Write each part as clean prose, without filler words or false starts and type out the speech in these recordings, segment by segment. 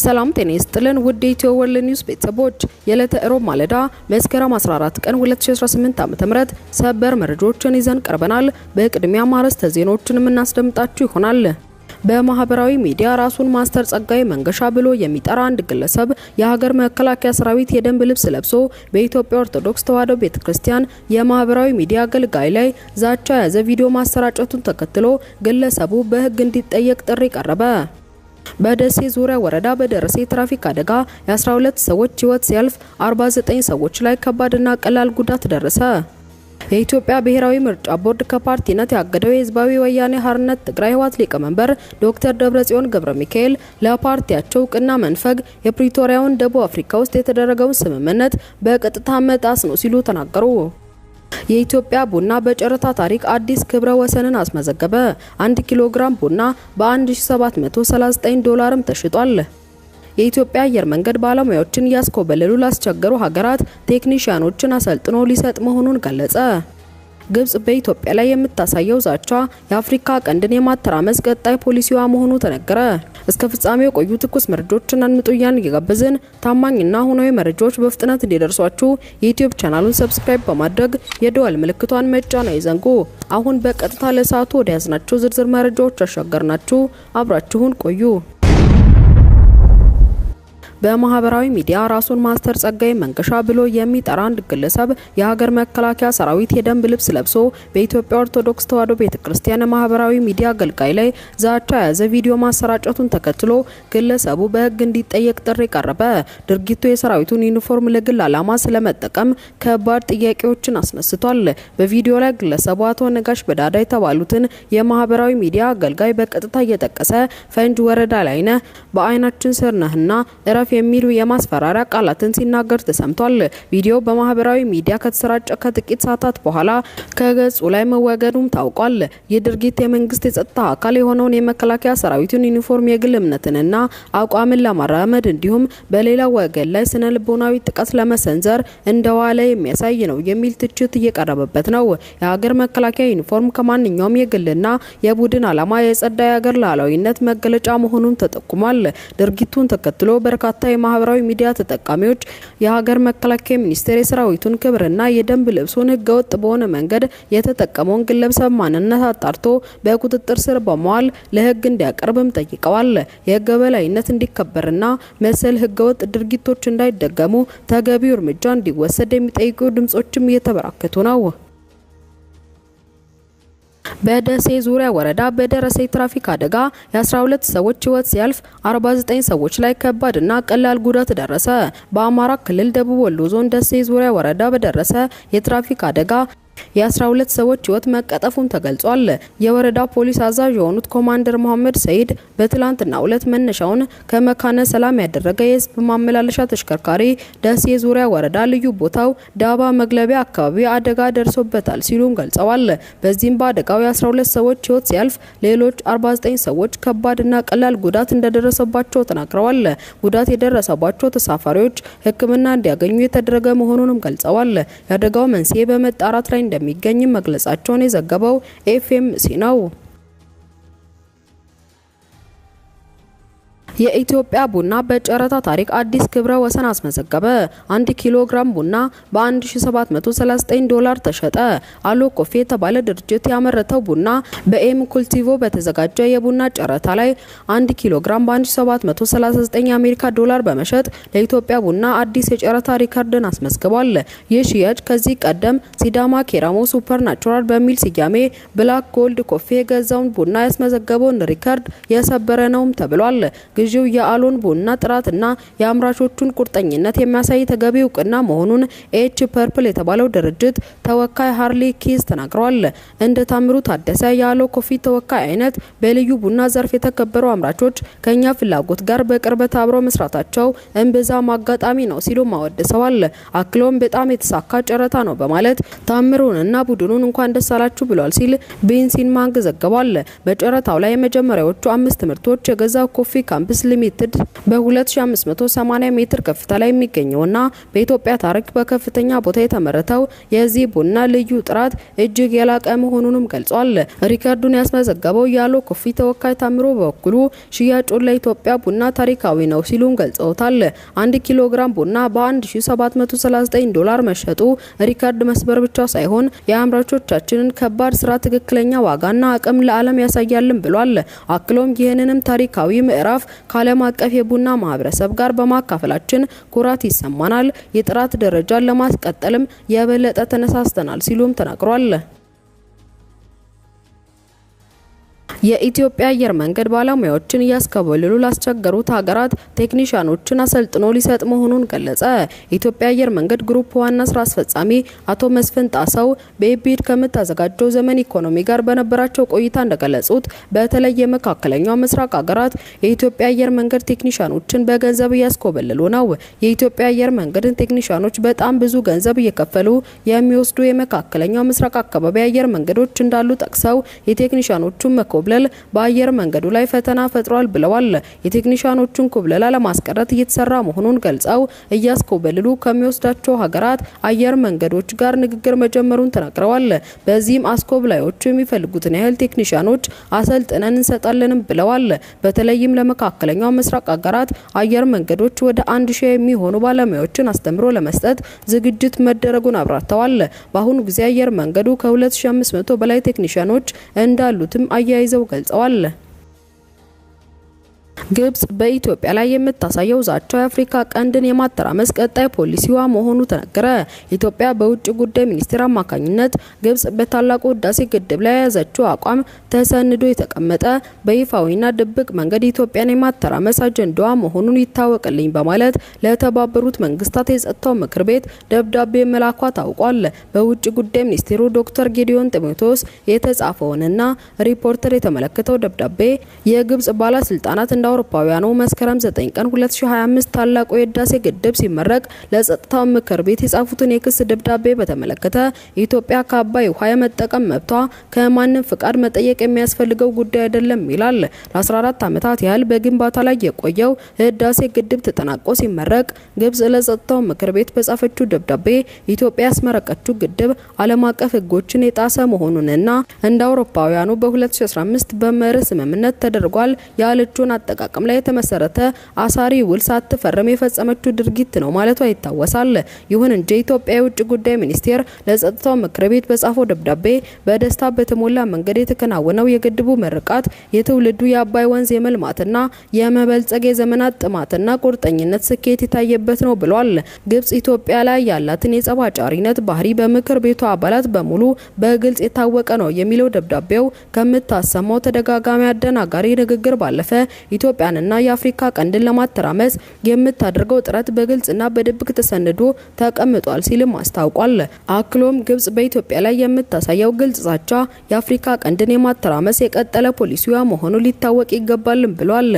ሰላም ጤና ይስጥልን ውድ ኢትዮ ወርልድ ኒውስ ቤተሰቦች የዕለተ ሮብ ማለዳ መስከረም 14 ቀን 2018 ዓ.ም ሰበር መረጃዎችን ይዘን ቀርበናል። በቅድሚያ ማርዕስተ ዜናዎችን እናስደምጣችሁ ይሆናል። በማህበራዊ ሚዲያ ራሱን ማስተር ጸጋዬ መንገሻ ብሎ የሚጠራ አንድ ግለሰብ የሀገር መከላከያ ሰራዊት የደንብ ልብስ ለብሶ በኢትዮጵያ ኦርቶዶክስ ተዋሕዶ ቤተክርስቲያን የማህበራዊ ሚዲያ አገልጋይ ላይ ዛቻ የያዘ ቪዲዮ ማሰራጨቱን ተከትሎ ግለሰቡ በሕግ እንዲጠየቅ ጥሪ ቀረበ። በደሴ ዙሪያ ወረዳ በደረሰ የትራፊክ አደጋ የ12 ሰዎች ህይወት ሲያልፍ 49 ሰዎች ላይ ከባድና ቀላል ጉዳት ደረሰ። የኢትዮጵያ ብሔራዊ ምርጫ ቦርድ ከፓርቲነት ያገደው የህዝባዊ ወያኔ ሓርነት ትግራይ ህወሓት ሊቀመንበር ዶክተር ደብረጽዮን ገብረ ሚካኤል ለፓርቲያቸው እውቅና መንፈግ የፕሪቶሪያውን ደቡብ አፍሪካ ውስጥ የተደረገውን ስምምነት በቀጥታ መጣስ ነው ሲሉ ተናገሩ። የኢትዮጵያ ቡና በጨረታ ታሪክ አዲስ ክብረ ወሰንን አስመዘገበ። 1 ኪሎ ግራም ቡና በ1739 ዶላርም ተሽጧል። የኢትዮጵያ አየር መንገድ ባለሙያዎችን ያስኮበለሉ ላስቸገሩ ሀገራት ቴክኒሻኖችን አሰልጥኖ ሊሰጥ መሆኑን ገለጸ። ግብጽ በኢትዮጵያ ላይ የምታሳየው ዛቻ የአፍሪካ ቀንድን የማተራመስ ቀጣይ ፖሊሲዋ መሆኑ ተነገረ። እስከ ፍጻሜው ቆዩ። ትኩስ መረጃዎችን አንምጡያን እየጋበዝን ታማኝና ሆኖዊ መረጃዎች በፍጥነት እንዲደርሷችሁ የዩቲዩብ ቻናሉን ሰብስክራይብ በማድረግ የደወል ምልክቷን መጫን አይዘንጉ። አሁን በቀጥታ ለሰዓቱ ወደ ያዝናቸው ዝርዝር መረጃዎች አሻገርናችሁ። አብራችሁን ቆዩ። በማህበራዊ ሚዲያ ራሱን ማስተር ጸጋዬ መንገሻ ብሎ የሚጠራ አንድ ግለሰብ የሀገር መከላከያ ሰራዊት የደንብ ልብስ ለብሶ በኢትዮጵያ ኦርቶዶክስ ተዋሕዶ ቤተክርስቲያን ማህበራዊ ሚዲያ አገልጋይ ላይ ዛቻ የያዘ ቪዲዮ ማሰራጨቱን ተከትሎ ግለሰቡ በሕግ እንዲጠየቅ ጥሪ ቀረበ። ድርጊቱ የሰራዊቱን ዩኒፎርም ለግል ዓላማ ስለመጠቀም ከባድ ጥያቄዎችን አስነስቷል። በቪዲዮ ላይ ግለሰቡ አቶ ነጋሽ በዳዳ የተባሉትን የማህበራዊ ሚዲያ አገልጋይ በቀጥታ እየጠቀሰ ፈንጅ ወረዳ ላይ ነህ፣ በአይናችን ስር ነህና እረፍ የሚሉ የማስፈራሪያ ቃላትን ሲናገር ተሰምቷል። ቪዲዮ በማህበራዊ ሚዲያ ከተሰራጨ ከጥቂት ሰዓታት በኋላ ከገጹ ላይ መወገዱም ታውቋል። ይህ ድርጊት የመንግስት የጸጥታ አካል የሆነውን የመከላከያ ሰራዊቱን ዩኒፎርም የግል እምነትንና አቋምን ለማራመድ እንዲሁም በሌላ ወገን ላይ ስነ ልቦናዊ ጥቃት ለመሰንዘር እንደዋለ የሚያሳይ ነው የሚል ትችት እየቀረበበት ነው። የሀገር መከላከያ ዩኒፎርም ከማንኛውም የግልና የቡድን ዓላማ የጸዳ የሀገር ሉዓላዊነት መገለጫ መሆኑን ተጠቁሟል። ድርጊቱን ተከትሎ በርካታ የማህበራዊ ሚዲያ ተጠቃሚዎች የሀገር መከላከያ ሚኒስቴር የሰራዊቱን ክብርና የደንብ ልብሱን ህገወጥ በሆነ መንገድ የተጠቀመውን ግለሰብ ማንነት አጣርቶ በቁጥጥር ስር በመዋል ለህግ እንዲያቀርብም ጠይቀዋል። የህግ የበላይነት እንዲከበርና መሰል ህገወጥ ድርጊቶች እንዳይደገሙ ተገቢው እርምጃ እንዲወሰድ የሚጠይቁ ድምጾችም እየተበራከቱ ነው። በደሴ ዙሪያ ወረዳ በደረሰ የትራፊክ አደጋ የ12 ሰዎች ህይወት ሲያልፍ 49 ሰዎች ላይ ከባድና ቀላል ጉዳት ደረሰ። በአማራ ክልል ደቡብ ወሎ ዞን ደሴ ዙሪያ ወረዳ በደረሰ የትራፊክ አደጋ የ12 ሰዎች ህይወት መቀጠፉን ተገልጿል። የወረዳ ፖሊስ አዛዥ የሆኑት ኮማንደር መሐመድ ሰይድ በትላንትናው ዕለት መነሻውን ከመካነ ሰላም ያደረገ የህዝብ ማመላለሻ ተሽከርካሪ ደሴ ዙሪያ ወረዳ ልዩ ቦታው ዳባ መግለቢያ አካባቢ አደጋ ደርሶበታል ሲሉም ገልጸዋል። በዚህም በአደጋው የ12 ሰዎች ህይወት ሲያልፍ ሌሎች 49 ሰዎች ከባድና ቀላል ጉዳት እንደደረሰባቸው ተናግረዋል። ጉዳት የደረሰባቸው ተሳፋሪዎች ሕክምና እንዲያገኙ የተደረገ መሆኑንም ገልጸዋል። የአደጋው መንስኤ በመጣራት ላይ እንደሚገኝ መግለጻቸውን የዘገበው ኤፍኤምሲ ነው። የኢትዮጵያ ቡና በጨረታ ታሪክ አዲስ ክብረ ወሰን አስመዘገበ። 1 ኪሎ ግራም ቡና በ1739 ዶላር ተሸጠ። አሎ ኮፊ የተባለ ድርጅት ያመረተው ቡና በኤም ኩልቲቮ በተዘጋጀ የቡና ጨረታ ላይ 1 ኪሎ ግራም በ1739 የአሜሪካ ዶላር በመሸጥ ለኢትዮጵያ ቡና አዲስ የጨረታ ሪከርድን አስመዝግቧል። ይህ ሽያጭ ከዚህ ቀደም ሲዳማ ኬራሞ ሱፐር ናቹራል በሚል ስያሜ ብላክ ጎልድ ኮፊ የገዛውን ቡና ያስመዘገበውን ሪከርድ የሰበረ ነውም ተብሏል። ግዢው የአሎን ቡና ጥራትና የአምራቾቹን ቁርጠኝነት የሚያሳይ ተገቢ እውቅና መሆኑን ኤች ፐርፕል የተባለው ድርጅት ተወካይ ሃርሊ ኪዝ ተናግረዋል። እንደ ታምሩ ታደሰ የአሎ ኮፊ ተወካይ አይነት በልዩ ቡና ዘርፍ የተከበሩ አምራቾች ከኛ ፍላጎት ጋር በቅርበት አብረው መስራታቸው እንብዛም አጋጣሚ ነው ሲሉ ማወደሰዋል። አክሎም በጣም የተሳካ ጨረታ ነው በማለት ታምሩንና ቡድኑን እንኳን ደስ አላችሁ ብሏል ሲል ቤንሲን ማንግ ዘግቧል። በጨረታው ላይ የመጀመሪያዎቹ 5 ምርቶች የገዛው ኮፊ ካምፕ ላብስ ሊሚትድ በ2580 ሜትር ከፍታ ላይ የሚገኘውና በኢትዮጵያ ታሪክ በከፍተኛ ቦታ የተመረተው የዚህ ቡና ልዩ ጥራት እጅግ የላቀ መሆኑንም ገልጿል። ሪካርዱን ያስመዘገበው ያሎ ኮፊ ተወካይ ታምሮ በበኩሉ ሽያጩን ለኢትዮጵያ ቡና ታሪካዊ ነው ሲሉም ገልጸውታል። 1 ኪሎ ግራም ቡና በ$1739 መሸጡ ሪካርድ መስበር ብቻ ሳይሆን የአምራቾቻችንን ከባድ ስራ ትክክለኛ ዋጋና አቅም ለዓለም ያሳያልን ብሏል። አክሎም ይህንንም ታሪካዊ ምዕራፍ ከዓለም አቀፍ የቡና ማህበረሰብ ጋር በማካፈላችን ኩራት ይሰማናል፣ የጥራት ደረጃን ለማስቀጠልም የበለጠ ተነሳስተናል ሲሉም ተናግሯል። የኢትዮጵያ አየር መንገድ ባለሙያዎችን እያስከበለሉ ላስቸገሩት ሀገራት ቴክኒሻኖችን አሰልጥኖ ሊሰጥ መሆኑን ገለጸ። ኢትዮጵያ አየር መንገድ ግሩፕ ዋና ስራ አስፈጻሚ አቶ መስፍን ጣሰው በኢቢድ ከምታዘጋጀው ዘመን ኢኮኖሚ ጋር በነበራቸው ቆይታ እንደገለጹት በተለይ የመካከለኛው ምስራቅ ሀገራት የኢትዮጵያ አየር መንገድ ቴክኒሻኖችን በገንዘብ እያስኮበለሉ ነው። የኢትዮጵያ አየር መንገድን ቴክኒሻኖች በጣም ብዙ ገንዘብ እየከፈሉ የሚወስዱ የመካከለኛው ምስራቅ አካባቢ አየር መንገዶች እንዳሉ ጠቅሰው የቴክኒሻኖቹን መኮብለል በአየር መንገዱ ላይ ፈተና ፈጥሯል ብለዋል። የቴክኒሻኖቹን ኩብለላ ለማስቀረት እየተሰራ መሆኑን ገልጸው እያስኮበለሉ ከሚወስዳቸው ሀገራት አየር መንገዶች ጋር ንግግር መጀመሩን ተናግረዋል። በዚህም አስኮብላዮቹ የሚፈልጉትን ያህል ቴክኒሻኖች አሰልጥነን እንሰጣለንም ብለዋል። በተለይም ለመካከለኛው ምስራቅ ሀገራት አየር መንገዶች ወደ 1000 የሚሆኑ ባለሙያዎችን አስተምሮ ለመስጠት ዝግጅት መደረጉን አብራርተዋል። በአሁኑ ጊዜ አየር መንገዱ ከ2500 በላይ ቴክኒሻኖች እንዳሉትም አያይዘው ገልጸዋል። ግብጽ በኢትዮጵያ ላይ የምታሳየው ዛቻ የአፍሪካ ቀንድን የማተራመስ ቀጣይ ፖሊሲዋ መሆኑ ተነገረ። ኢትዮጵያ በውጭ ጉዳይ ሚኒስቴር አማካኝነት ግብጽ በታላቁ ህዳሴ ግድብ ላይ የያዘችው አቋም ተሰንዶ የተቀመጠ በይፋዊና ድብቅ መንገድ ኢትዮጵያን የማተራመስ አጀንዳዋ መሆኑን ይታወቅልኝ በማለት ለተባበሩት መንግስታት የጸጥታው ምክር ቤት ደብዳቤ መላኳ ታውቋል። በውጭ ጉዳይ ሚኒስቴሩ ዶክተር ጌዲዮን ጢሞቴዎስ የተጻፈውንና ሪፖርተር የተመለከተው ደብዳቤ የግብጽ ባለስልጣናት እንደ አውሮፓውያኑ መስከረም 9 ቀን 2025 ታላቁ የህዳሴ ግድብ ሲመረቅ ለጸጥታው ምክር ቤት የጻፉትን የክስ ደብዳቤ በተመለከተ ኢትዮጵያ ከአባይ ውሃ የመጠቀም መብቷ ከማንም ፍቃድ መጠየቅ የሚያስፈልገው ጉዳይ አይደለም ይላል። ለ14 ዓመታት ያህል በግንባታ ላይ የቆየው ህዳሴ ግድብ ተጠናቆ ሲመረቅ ግብጽ ለጸጥታው ምክር ቤት በጻፈችው ደብዳቤ ኢትዮጵያ ያስመረቀችው ግድብ ዓለም አቀፍ ህጎችን የጣሰ መሆኑንና እንደ አውሮፓውያኑ በ2015 በመርህ ስምምነት ተደርጓል ያለችውን አጠቃቀም ላይ የተመሰረተ አሳሪ ውል ሳትፈርም የፈጸመችው ድርጊት ነው ማለቷ ይታወሳል። ይሁን እንጂ ኢትዮጵያ የውጭ ጉዳይ ሚኒስቴር ለጸጥታው ምክር ቤት በጻፈው ደብዳቤ በደስታ በተሞላ መንገድ የተከናወነው የግድቡ ምርቃት የትውልዱ የአባይ ወንዝ የመልማትና የመበልጸግ የዘመናት ጥማትና ቁርጠኝነት ስኬት የታየበት ነው ብሏል። ግብጽ ኢትዮጵያ ላይ ያላትን የጸባጫሪነት ባህሪ በምክር ቤቱ አባላት በሙሉ በግልጽ የታወቀ ነው የሚለው ደብዳቤው ከምታሰማው ተደጋጋሚ አደናጋሪ ንግግር ባለፈ ኢትዮጵያንና የአፍሪካ ቀንድን ለማተራመስ የምታደርገው ጥረት በግልጽና በድብቅ ተሰንዶ ተቀምጧል ሲልም አስታውቋል። አክሎም ግብጽ በኢትዮጵያ ላይ የምታሳየው ግልጽ ዛቻ የአፍሪካ ቀንድን የማተራመስ የቀጠለ ፖሊሲዋ መሆኑ ሊታወቅ ይገባልም ብሏል።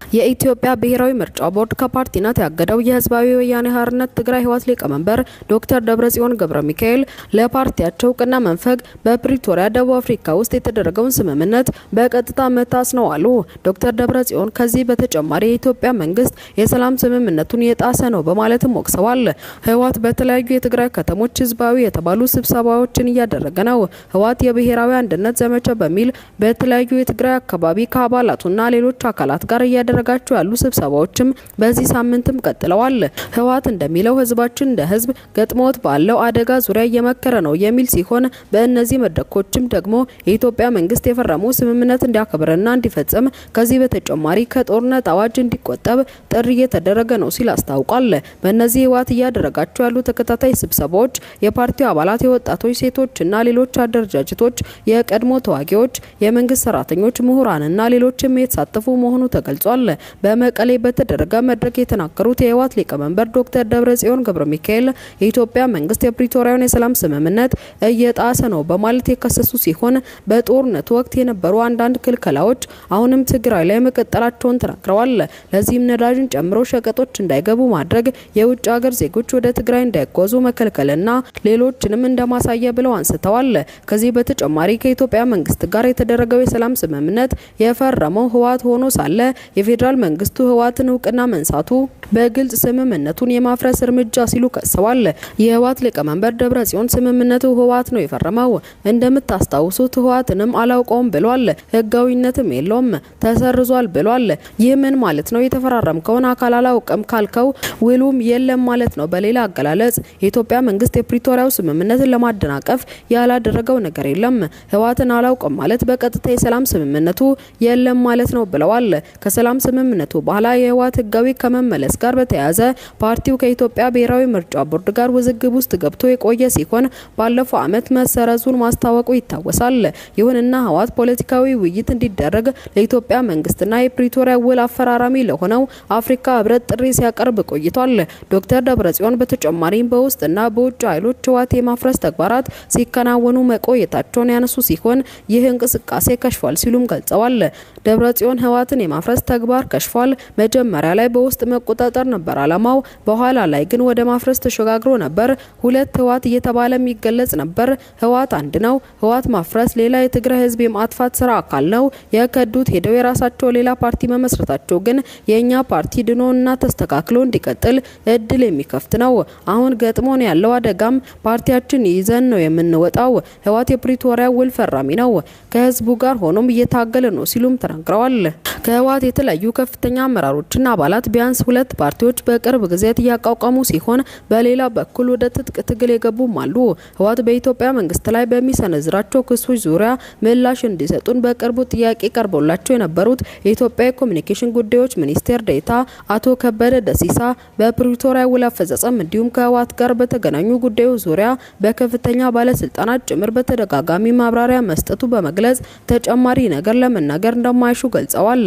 የኢትዮጵያ ብሔራዊ ምርጫ ቦርድ ከፓርቲነት ያገደው የህዝባዊ ወያኔ ሓርነት ትግራይ ህወሓት ሊቀመንበር ዶክተር ደብረጽዮን ገብረ ሚካኤል ለፓርቲያቸው እውቅና መንፈግ በፕሪቶሪያ ደቡብ አፍሪካ ውስጥ የተደረገውን ስምምነት በቀጥታ መጣስ ነው አሉ። ዶክተር ደብረጽዮን ከዚህ በተጨማሪ የኢትዮጵያ መንግስት የሰላም ስምምነቱን የጣሰ ነው በማለትም ወቅሰዋል። ህወሓት በተለያዩ የትግራይ ከተሞች ህዝባዊ የተባሉ ስብሰባዎችን እያደረገ ነው። ህወሓት የብሔራዊ አንድነት ዘመቻ በሚል በተለያዩ የትግራይ አካባቢ ከአባላቱና ሌሎች አካላት ጋር እያደረጋቸው ያሉ ስብሰባዎችም በዚህ ሳምንትም ቀጥለዋል። ህወሓት እንደሚለው ህዝባችን እንደ ህዝብ ገጥሞት ባለው አደጋ ዙሪያ እየመከረ ነው የሚል ሲሆን በእነዚህ መድረኮችም ደግሞ የኢትዮጵያ መንግስት የፈረመው ስምምነት እንዲያከብርና እንዲፈጽም ከዚህ በተጨማሪ ከጦርነት አዋጅ እንዲቆጠብ ጥሪ እየተደረገ ነው ሲል አስታውቋል። በእነዚህ ህወሓት እያደረጋቸው ያሉ ተከታታይ ስብሰባዎች የፓርቲው አባላት፣ የወጣቶች፣ ሴቶችና ሌሎች አደረጃጀቶች፣ የቀድሞ ተዋጊዎች፣ የመንግስት ሰራተኞች፣ ምሁራንና ሌሎችም የተሳተፉ መሆኑ ተገልጿል። ተናግረዋል። በመቀሌ በተደረገ መድረክ የተናገሩት የህወሓት ሊቀመንበር ዶክተር ደብረጽዮን ገብረሚካኤል የኢትዮጵያ መንግስት የፕሪቶሪያውን የሰላም ስምምነት እየጣሰ ነው በማለት የከሰሱ ሲሆን በጦርነቱ ወቅት የነበሩ አንዳንድ ክልከላዎች አሁንም ትግራይ ላይ መቀጠላቸውን ተናግረዋል። ለዚህም ነዳጅን ጨምሮ ሸቀጦች እንዳይገቡ ማድረግ፣ የውጭ ሀገር ዜጎች ወደ ትግራይ እንዳይጓዙ መከልከልና ሌሎችንም እንደማሳያ ብለው አንስተዋል። ከዚህ በተጨማሪ ከኢትዮጵያ መንግስት ጋር የተደረገው የሰላም ስምምነት የፈረመው ህወሓት ሆኖ ሳለ የፌዴራል መንግስቱ ህወሓትን እውቅና መንሳቱ በግልጽ ስምምነቱን የማፍረስ እርምጃ ሲሉ ከሰዋል። የህወሓት ሊቀመንበር ደብረጽዮን ስምምነቱ ህወሓት ነው የፈረመው፣ እንደምታስታውሱት ህወሓትንም አላውቀውም ብሏል፣ ህጋዊነትም የለውም ተሰርዟል ብሏል። ይህ ምን ማለት ነው? የተፈራረምከውን አካል አላውቅም ካልከው ውሉም የለም ማለት ነው። በሌላ አገላለጽ የኢትዮጵያ መንግስት የፕሪቶሪያው ስምምነትን ለማደናቀፍ ያላደረገው ነገር የለም። ህወሓትን አላውቅም ማለት በቀጥታ የሰላም ስምምነቱ የለም ማለት ነው ብለዋል። ከሰላም ስምምነቱ በኋላ የህወሓት ህጋዊ ከመመለስ ጋር በተያያዘ ፓርቲው ከኢትዮጵያ ብሔራዊ ምርጫ ቦርድ ጋር ውዝግብ ውስጥ ገብቶ የቆየ ሲሆን ባለፈው ዓመት መሰረዙን ማስታወቁ ይታወሳል። ይሁንና ህወሓት ፖለቲካዊ ውይይት እንዲደረግ ለኢትዮጵያ መንግስትና የፕሪቶሪያ ውል አፈራራሚ ለሆነው አፍሪካ ህብረት ጥሪ ሲያቀርብ ቆይቷል። ዶክተር ደብረጽዮን በተጨማሪም በውስጥና በውጭ ኃይሎች ህወሓት የማፍረስ ተግባራት ሲከናወኑ መቆየታቸውን ያነሱ ሲሆን ይህ እንቅስቃሴ ከሽፏል ሲሉም ገልጸዋል። ደብረጽዮን ህወሓትን የማፍረስ ተግባር ከሽፏል፣ መጀመሪያ ላይ በውስጥ መቆጣጠር ነበር ዓላማው፣ በኋላ ላይ ግን ወደ ማፍረስ ተሸጋግሮ ነበር። ሁለት ህወሓት እየተባለ የሚገለጽ ነበር። ህወሓት አንድ ነው። ህወሓት ማፍረስ ሌላ የትግራይ ህዝብ የማጥፋት ስራ አካል ነው። የከዱት ሄደው የራሳቸው ሌላ ፓርቲ መመስረታቸው ግን የኛ ፓርቲ ድኖና ተስተካክሎ እንዲቀጥል እድል የሚከፍት ነው። አሁን ገጥሞን ያለው አደጋም ፓርቲያችን ይዘን ነው የምንወጣው። ህወሓት የፕሪቶሪያ ውል ፈራሚ ነው፣ ከህዝቡ ጋር ሆኖም እየታገለ ነው ሲሉም ተናግረዋል። ከህወሓት የተለያዩ ከፍተኛ አመራሮችና አባላት ቢያንስ ሁለት ፓርቲዎች በቅርብ ጊዜያት እያቋቋሙ ሲሆን በሌላ በኩል ወደ ትጥቅ ትግል የገቡም አሉ። ህወሓት በኢትዮጵያ መንግስት ላይ በሚሰነዝራቸው ክሶች ዙሪያ ምላሽ እንዲሰጡን በቅርቡ ጥያቄ ቀርቦላቸው የነበሩት የኢትዮጵያ የኮሚኒኬሽን ጉዳዮች ሚኒስቴር ዴኤታ አቶ ከበደ ደሲሳ በፕሪቶሪያ ውል አፈጻጸም እንዲሁም ከህወሓት ጋር በተገናኙ ጉዳዮች ዙሪያ በከፍተኛ ባለስልጣናት ጭምር በተደጋጋሚ ማብራሪያ መስጠቱ በመግለጽ ተጨማሪ ነገር ለመናገር እንደማይሹ ገልጸዋል።